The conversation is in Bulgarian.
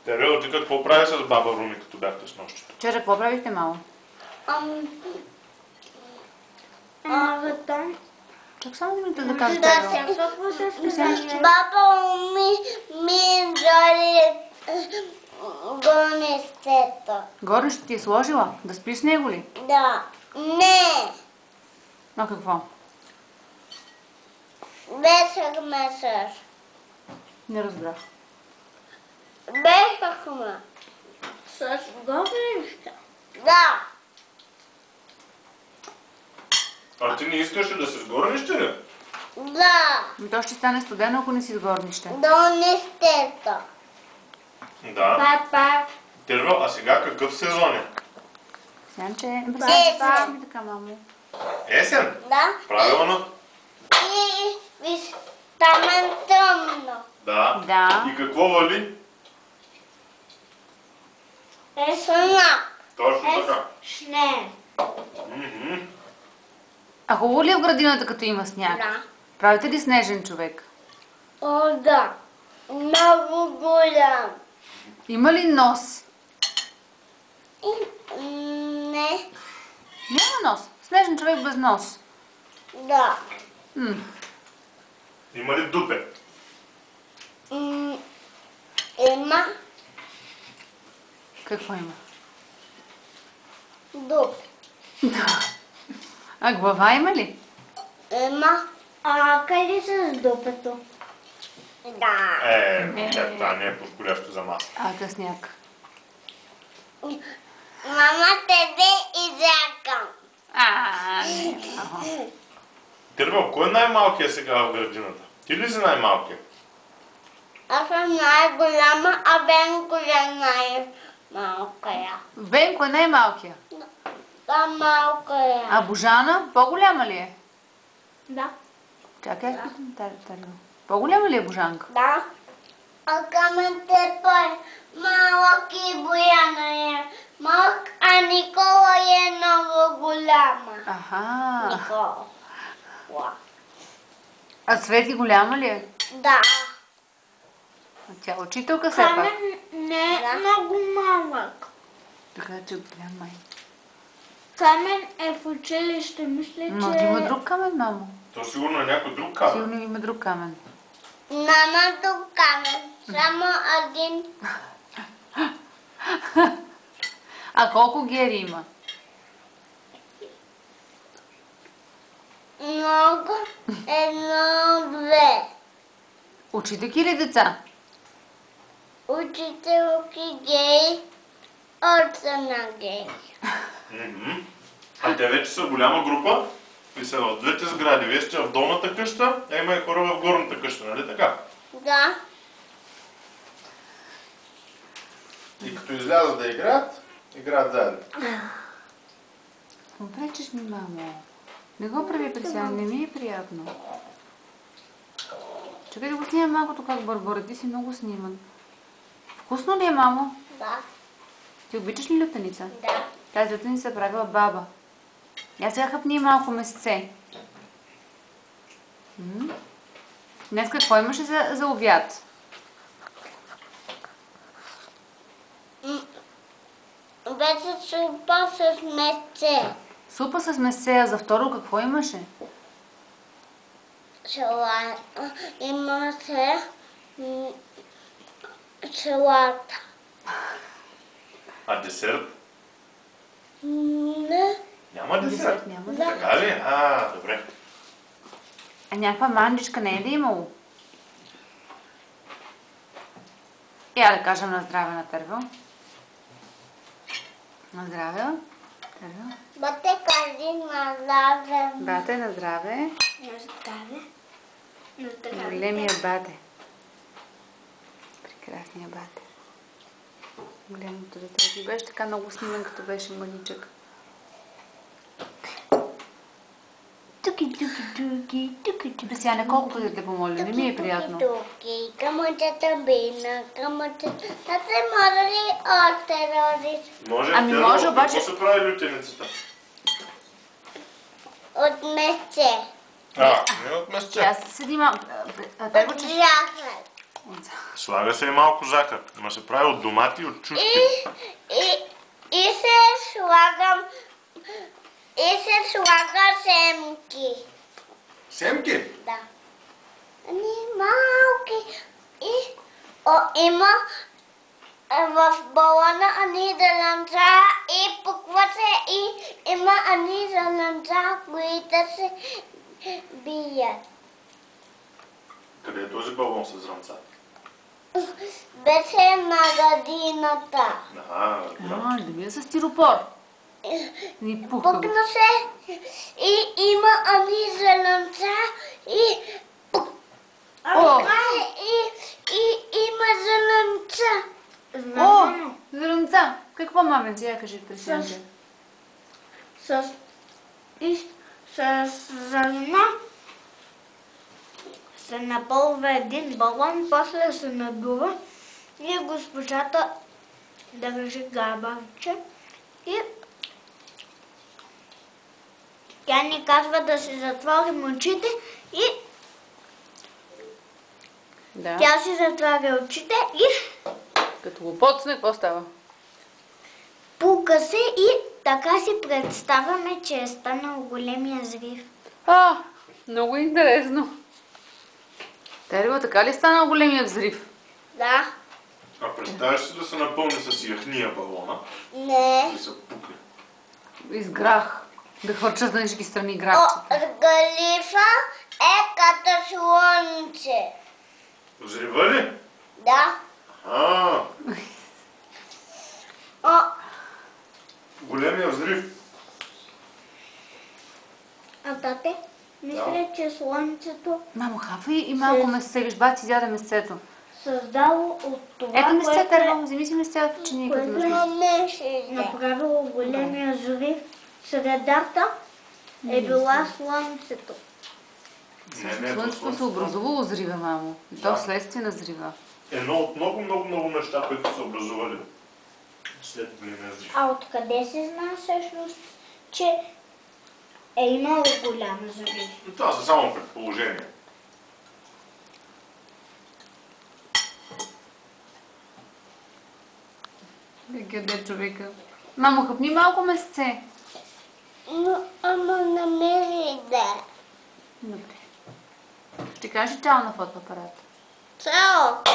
Терел, ти какво прави с баба Руми, като бяхте с нощчето? Вчера какво правихте, мамо? Там. Чак само минута да кажа. Баба ми дали горнището. Горнище ти е сложила? Да спиш с него ли? Да. Не. А какво? Бесахме се. Не разбрах. Бесахме. С горнище? Да. А ти не искаш да се с горнище ли? Да. То ще стане студено, ако не си с горнище. Горнището. Да. Папа. Терел, а сега какъв сезон е? Сянче, Есен. така, мамо. Есен? Да. Правилно? И виж, там е тъмно. Да. Да. И какво вали? Е сняг. Точно така. Снег. А хубаво ли е в градината, като има сняг? Да. Правите ли снежен човек? О, да. Много голям. Има ли нос? Не. Няма нос. Снежен човек без нос. Да. Има ли дупе? Има Какво има? дуб. А глава има ли? Има. А къде с дупето? Да. Това не е подходящо за маса. А, да сняг. Мама, тебе изякам. Не. Тервел, кой е най-малкият сега в градината? Ти ли си най-малкият? Аз съм най-голяма, а Бенко е най-малкая. Венко е най-малкия. Да, малка е. А Божана по-голяма ли е? Да. Чакай, аз питам Тарил. По-голяма ли е Божанка? Да. А Камен е по-малък и Бояна е малък, а Никола е много голяма. Аха. Никола. А Свети голяма ли е? Да. А тя е учителка все пак. Камен не е много малък. Така че голям май. Камен е в училище, мисля, че... Но има друг камен, мамо. То сигурно е някой друг камен. Сигурно има друг камен. Няма друг камен, само един. А колко гери има? Много. Едно, две. Учителки ли деца? Учителки гей, още на гей. А те вече са голяма група и са в двете сгради. Вие сте в долната къща, а има и хора в горната къща, нали така? Да. И като излязат да играят заедно. Какво пречиш ми, мамо? Не го прави при сега, не ми е приятно. Чакай да го снимам малкото как бърбора, ти си много сниман. Вкусно ли е, мамо? Да. Ти обичаш ли лютеница? Да. Тази лютеница правила баба. Я сега хъпни малко месце. Днес какво имаше за обяд? Беше супа с месце. Супа с месце, а за второ какво имаше? Има се салата. А десерт? Не. Няма десерт? Няма. Така ли? Добре. А някаква мандичка не е ли имало? Я да кажем на здраве на Тервел. На здраве. Тервел. Бате, кажи на здраве. Бате, на здраве. На здраве. На здраве. Големия бате. Прекрасния бате. Голямото дете. Ти беше така много снимен, като беше мъничък. Туки. Бесяне, колко пъти да те помоля? Не ми е приятно. Туки, камъчета бина, камъчета. Да се може ли още родиш? Може, Ами може, обаче- Какво се прави лютеницата? От месце. Не от месце. Аз седи малко. От захар. Слага се и малко захар. Ма се прави от домати и от чушки. И се слага семки. Семки? Да. Малки. Има в балона ани зеленца и пуква се и има ани зеленца, които се бият. Къде е този балон с зранца? Беше на градината. Да бил с стиропор. Ни пухка. Пукна се и има ани зеленца и и има зеленца. О, зеленца. Какво, маме? Я кажи присънте. С зелена се напълва един балон, после се надува и госпожата държи габарче и тя ни казва да си затворим очите и Да. тя си затваря очите и Като го поцне, какво става? пука се и така си представяме, че е станал големия взрив. Много интересно. Терго, така ли е станал големия взрив? Да. А представяш си да се напълни с яхния балона Не. и се пукне? Изграх. Да хвърчат на всички страни грахчета. Галифа е като слънце. Взрива ли? Да. Големия взрив. А тате, мисля, че слънцето Мамо, хапвай и малко месце. Виж, бати изяде месцето. създало от това, Ето месце, което Терго. Вземи си месце в чиниката. направило големия взрив. Средата е била слънцето. Слънцето се образувало взрива, мамо. И то следствие на взрива. Едно от много неща, които са образували след големия взрив. А откъде се знае всъщност, че е имало голям взрив? Това са само предположения. Къде човека? Мамо, хъпни малко месце. Но, ама намери да. Добре. Ще кажи чао на фотоапарата. Чао!